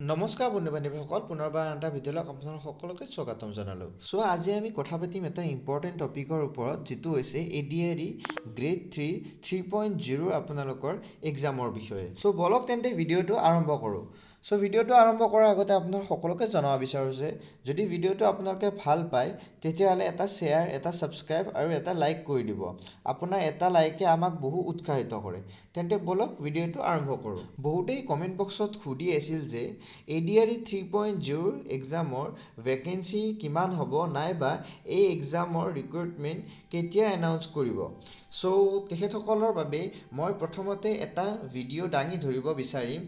নমস্কাৰ বন্ধু বান্ধৱীসকল পুনৰবাৰ এটা ভিডিঅ'লৈ আপোনালোক সকলোকে স্বাগতম জনালোঁ। সো আজি আমি কথা পাতিম এটা ইম্পৰ্টেণ্ট টপিকৰ ওপৰত যিটো হৈছে ADRE গ্ৰেড 3.0 আপোনালোকৰ এক্সামৰ বিষয়ে। সো বলক তেন্তে ভিডিঅ'টো আৰম্ভ কৰোঁ। সো ভিডিঅ'টো আৰম্ভ কৰাৰ আগতে আপোনালোক সকলোকে জনাব বিচাৰোঁ যে যদি ভিডিঅ'টো আপোনালোকে ভাল পায় তেতিয়াহ'লে এটা শ্বেয়াৰ, এটা ছাবস্ক্ৰাইব আৰু এটা লাইক কৰি দিব। আপোনাৰ এটা লাইকে আমাক বহু উৎসাহিত কৰে। তেন্তে বলক ভিডিঅ'টো আৰম্ভ কৰোঁ। বহুতেই কমেণ্ট বক্সত সুধি আছিল যে ADRE 3.0 এক্সামৰ ভেকেঞ্চি কিমান হ'ব নাইবা এই এক্সামৰ ৰিক্ৰুটমেণ্ট কেতিয়া এনাউন্স কৰিব। সো তেখেতসকলৰ বাবে মই প্ৰথমতে এটা ভিডিঅ' দাঙি ধৰিব বিচাৰিম।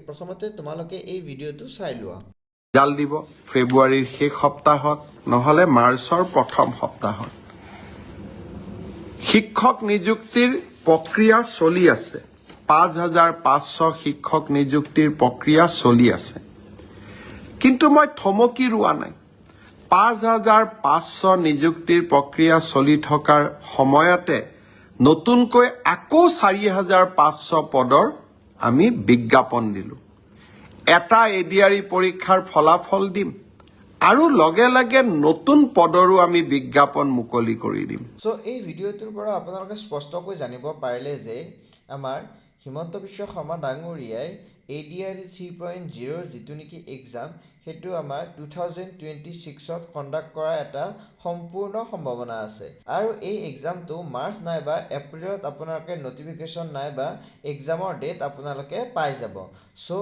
প্ৰথমতে তোমালোকে এই ভিডিঅ'টো চাই লোৱা। ৰিজাল্ট দিব ফেব্ৰুৱাৰীৰ শেষ সপ্তাহত নহ'লে মাৰ্চৰ প্ৰথম সপ্তাহত। শিক্ষক নিযুক্তিৰ প্ৰক্ৰিয়া চলি আছে। 5,500 শিক্ষক নিযুক্তিৰ প্ৰক্ৰিয়া চলি আছে। কিন্তু মই থমকি ৰোৱা নাই। 5,500 নিযুক্তিৰ প্ৰক্ৰিয়া চলি থকাৰ সময়তে নতুনকৈ আকৌ 4,500 পদৰ আমি বিজ্ঞাপন দিলোঁ। এটা ADRE পৰীক্ষাৰ ফলাফল দিম আৰু লগে লগে নতুন পদৰো আমি বিজ্ঞাপন মুকলি কৰি দিম। সো এই ভিডিঅ'টোৰ পৰা আপোনালোকে স্পষ্টকৈ জানিব পাৰিলে যে আমাৰ হিমন্ত বিশ্ব শৰ্মা ডাঙৰীয়াই ADRE 3.0 যিটো নেকি এক্সাম সেইটো আমাৰ 2026ত কণ্ডাক্ট কৰাৰ এটা সম্পূৰ্ণ সম্ভাৱনা আছে। আৰু এই এক্সামটো মাৰ্চ নাইবা এপ্ৰিলত আপোনালোকে নটিফিকেশ্যন নাইবা এক্সামৰ ডেট আপোনালোকে পাই যাব। সো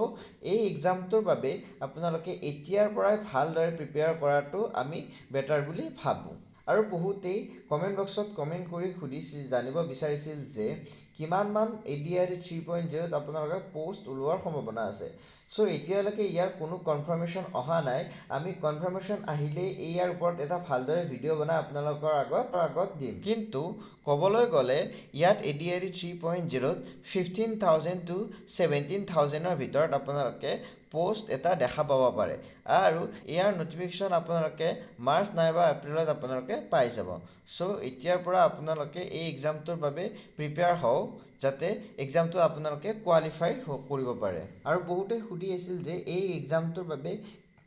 এই এক্সামটোৰ বাবে আপোনালোকে এতিয়াৰ পৰাই ভালদৰে প্ৰিপেয়াৰ কৰাটো আমি বেটাৰ বুলি ভাবোঁ। আৰু বহুতেই কমেণ্ট বক্সত কমেণ্ট কৰি জানিব বিচাৰিছিল যে কিমানমান ADRE 3.0ত আপোনালোকে পষ্ট ওলোৱাৰ সম্ভাৱনা আছে। সো এতিয়ালৈকে ইয়াৰ কোনো কনফাৰ্মেশ্যন অহা নাই। আমি কনফাৰ্মেশ্যন আহিলেই ইয়াৰ ওপৰত এটা ভালদৰে ভিডিঅ' বনাই আপোনালোকৰ আগত দিম। কিন্তু ক'বলৈ গ'লে ইয়াত ADRE 3.0ত 15,000 to 17,000ৰ ভিতৰত আপোনালোকে পষ্ট এটা দেখা পাব পাৰে আৰু ইয়াৰ নটিফিকেশ্যন আপোনালোকে মাৰ্চ নাইবা এপ্ৰিলত আপোনালোকে পাই যাব। সো এতিয়াৰ পৰা আপোনালোকে এই এক্সামটোৰ বাবে প্ৰিপেয়াৰ হওক যাতে এক্সামটো আপোনালোকে কোৱালিফাই কৰিব পাৰে। আৰু বহুতে সুধি আছিল যে এই এক্সামটোৰ বাবে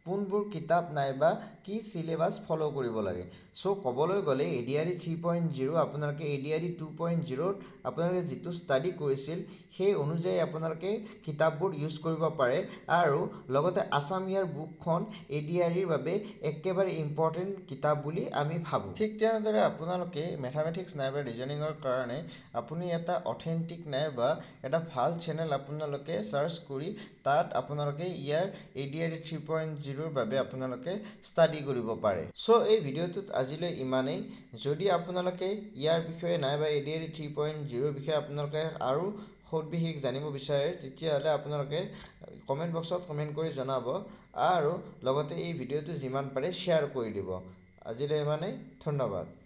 কোনবোৰ কিতাপ নাইবা কি চিলেবাছ ফ'ল' কৰিব লাগে। সো ক'বলৈ গ'লে ADRE 3.0 আপোনালোকে ADRE 2.0ত আপোনালোকে যিটো ষ্টাডি কৰিছিল সেই অনুযায়ী আপোনালোকে কিতাপবোৰ ইউজ কৰিব পাৰে আৰু লগতে আছাম ইয়াৰ বুকখন ADREৰ বাবে একেবাৰে ইম্পৰ্টেণ্ট কিতাপ বুলি আমি ভাবোঁ। ঠিক তেনেদৰে আপোনালোকে মেথামেটিক্স নাইবা ৰিজনিঙৰ কাৰণে আপুনি এটা অথেণ্টিক নাইবা এটা ভাল চেনেল আপোনালোকে চাৰ্চ কৰি তাত আপোনালোকে ইয়াৰ ADRE 3.0ৰ বাবে আপোনালোকে ষ্টাডি কৰিব পাৰে। সো এই ভিডিঅ'টোত আজিলৈ ইমানেই। যদি আপোনালোকে ইয়াৰ বিষয়ে নাইবা ADRE 3.0ৰ বিষয়ে আপোনালোকে আৰু সবিশেষ জানিব বিচাৰে তেতিয়াহ'লে আপোনালোকে কমেণ্ট বক্সত কমেণ্ট কৰি জনাব আৰু লগতে এই ভিডিঅ'টো যিমান পাৰে শ্বেয়াৰ কৰি দিব। আজিলৈ ইমানেই। ধন্যবাদ।